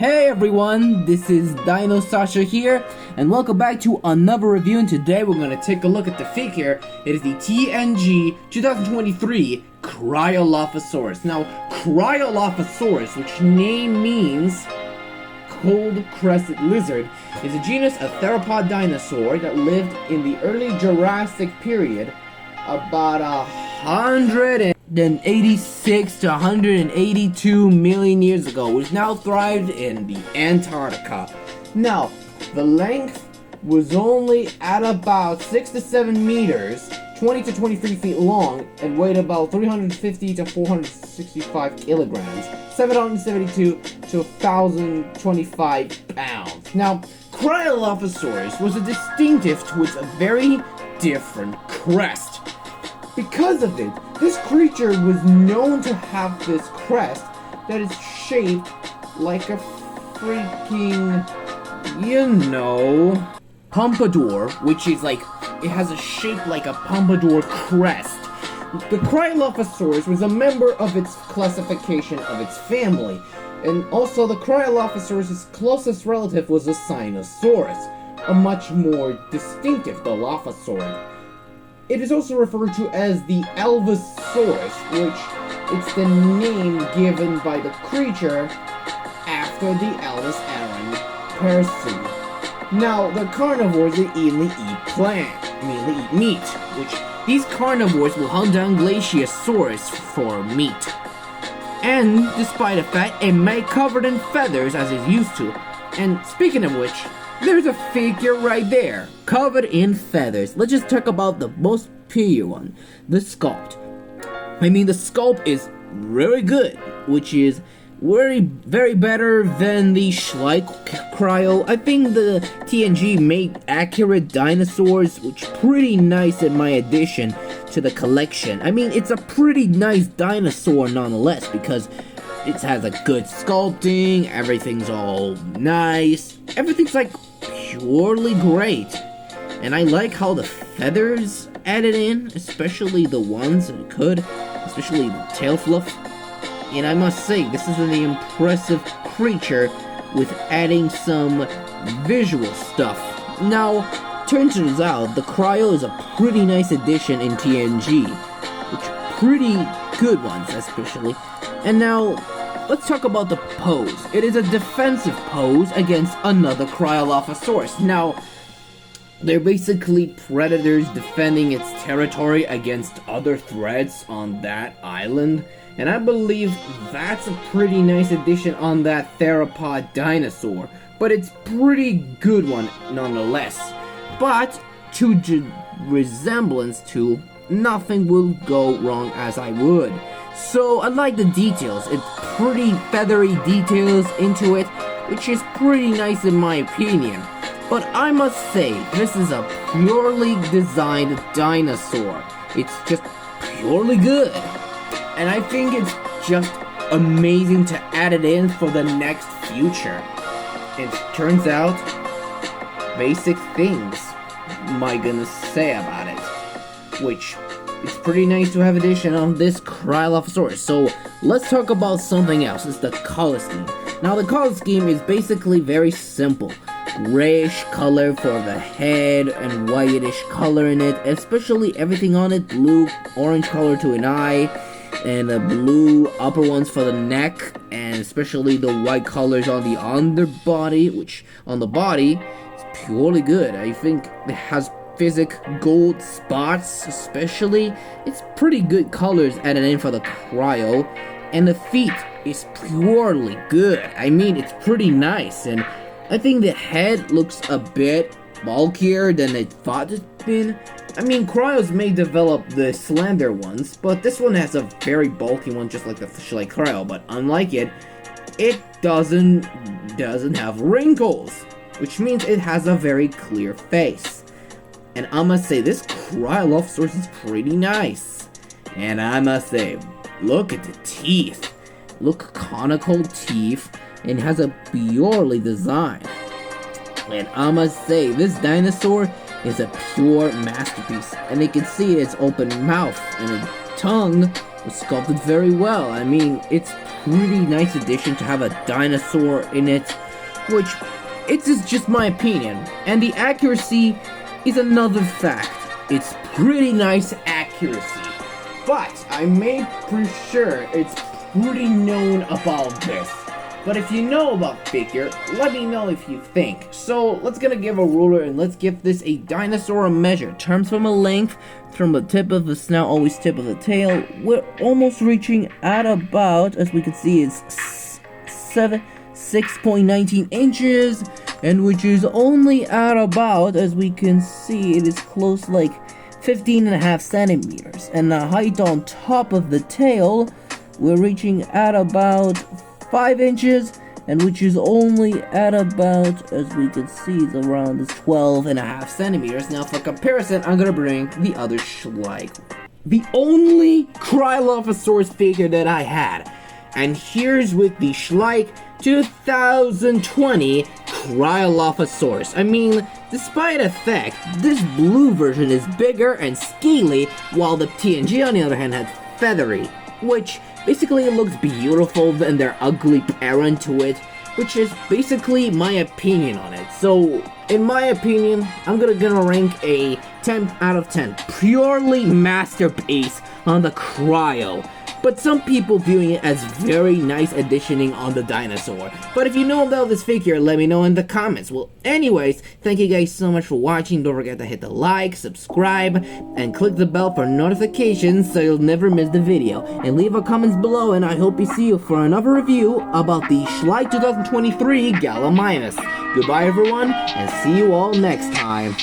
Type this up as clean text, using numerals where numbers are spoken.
Hey everyone, this is DinoSasha here, and welcome back to another review, and today we're going to take a look at the figure. It is the TNG 2023 Cryolophosaurus. Now, Cryolophosaurus, which name means cold-crested lizard, is a genus of theropod dinosaur that lived in the early Jurassic period, about 186 to 182 million years ago, which now thrived in the Antarctica. Now, the length was only at about 6 to 7 meters, 20 to 23 feet long, and weighed about 350 to 465 kilograms, 772 to 1,025 pounds. Now, Cryolophosaurus was a distinctive to its very different crest. Because of it, this creature was known to have this crest that is shaped like a freaking, pompadour, which is like, it has a shape like a pompadour crest. The Cryolophosaurus was a member of its classification of its family, and also the Cryolophosaurus' closest relative was a Sinosaurus, a much more distinctive Dilophosaurus. It is also referred to as the Allosaurus, which it's the name given by the creature after the Elvis Aaron person. Now, the carnivores that mainly eat meat, which these carnivores will hunt down Glaciosaurus for meat. And despite the fact, it may covered in feathers as it's used to. And speaking of which, there's a figure right there, covered in feathers. Let's just talk about the most pure one, the sculpt. The sculpt is really good, which is very better than the Schleich Cryo. I think the TNG made accurate dinosaurs, which pretty nice in my addition to the collection. It's a pretty nice dinosaur nonetheless, because it has a good sculpting, everything's all nice, everything's like purely great. And I like how the feathers added in, especially the ones that could, especially the tail fluff. And I must say, this is an impressive creature with adding some visual stuff. Now, turns out, the Cryo is a pretty nice addition in TNG, which pretty good ones especially. And now, let's talk about the pose. It is a defensive pose against another Cryolophosaurus. Now, they're basically predators defending its territory against other threats on that island. And I believe that's a pretty nice addition on that theropod dinosaur. But it's pretty good one nonetheless. But to resemblance to, nothing will go wrong as I would. So I like the details. It's pretty feathery details into it, which is pretty nice in my opinion. But I must say, this is a purely designed dinosaur. It's just purely good. And I think it's just amazing to add it in for the next future. It turns out, basic things am I gonna say about it, which it's pretty nice to have addition on this Cryolophosaurus. So let's talk about something else. It's the color scheme. Now the color scheme is basically very simple. Grayish color for the head and whitish color in it, especially everything on it, blue, orange color to an eye, and the blue upper ones for the neck, and especially the white colors on the underbody, which on the body is purely good. I think it has physic gold spots, especially. It's pretty good colors added in for the Cryo. And the feet is purely good. It's pretty nice. And I think the head looks a bit bulkier than I thought it'd been. Cryos may develop the slender ones, but this one has a very bulky one, just like the Schleich Cryo. But unlike it, it doesn't have wrinkles, which means it has a very clear face. And I must say, this Cryolophosaurus is pretty nice. And I must say, look at the teeth. Look, conical teeth, and it has a purely design. And I must say, this dinosaur is a pure masterpiece. And you can see its open mouth and its tongue was sculpted very well. I mean, it's pretty nice addition to have a dinosaur in it, which it's just my opinion. And the accuracy is another fact. It's pretty nice accuracy. But I made pretty sure it's pretty known about this. But if you know about figure, let me know if you think. So let's gonna give a ruler and let's give this a dinosaur a measure. Terms from a length, from the tip of the snout, always tip of the tail. We're almost reaching at about, as we can see, it's 6.19 inches, and which is only at about, as we can see, it is close like 15.5 centimeters. And the height on top of the tail, we're reaching at about 5 inches, and which is only at about, as we can see, is around 12.5 centimeters. Now, for comparison, I'm gonna bring the other Schleich, the only Cryolophosaurus figure that I had. And here's with the Schleich 2020 Cryolophosaurus. I mean, despite effect, this blue version is bigger and scaly, while the TNG, on the other hand, had feathery, which basically it looks beautiful and their ugly parent to it, which is basically my opinion on it. So, in my opinion, I'm gonna rank a 10 out of 10. Purely masterpiece on the Cryo. But some people viewing it as very nice additioning on the dinosaur. But if you know about this figure, let me know in the comments. Well, anyways, thank you guys so much for watching. Don't forget to hit the like, subscribe, and click the bell for notifications so you'll never miss the video. And leave a comments below, and I hope to see you for another review about the Schleich 2023 Gallimimus. Goodbye everyone, and see you all next time.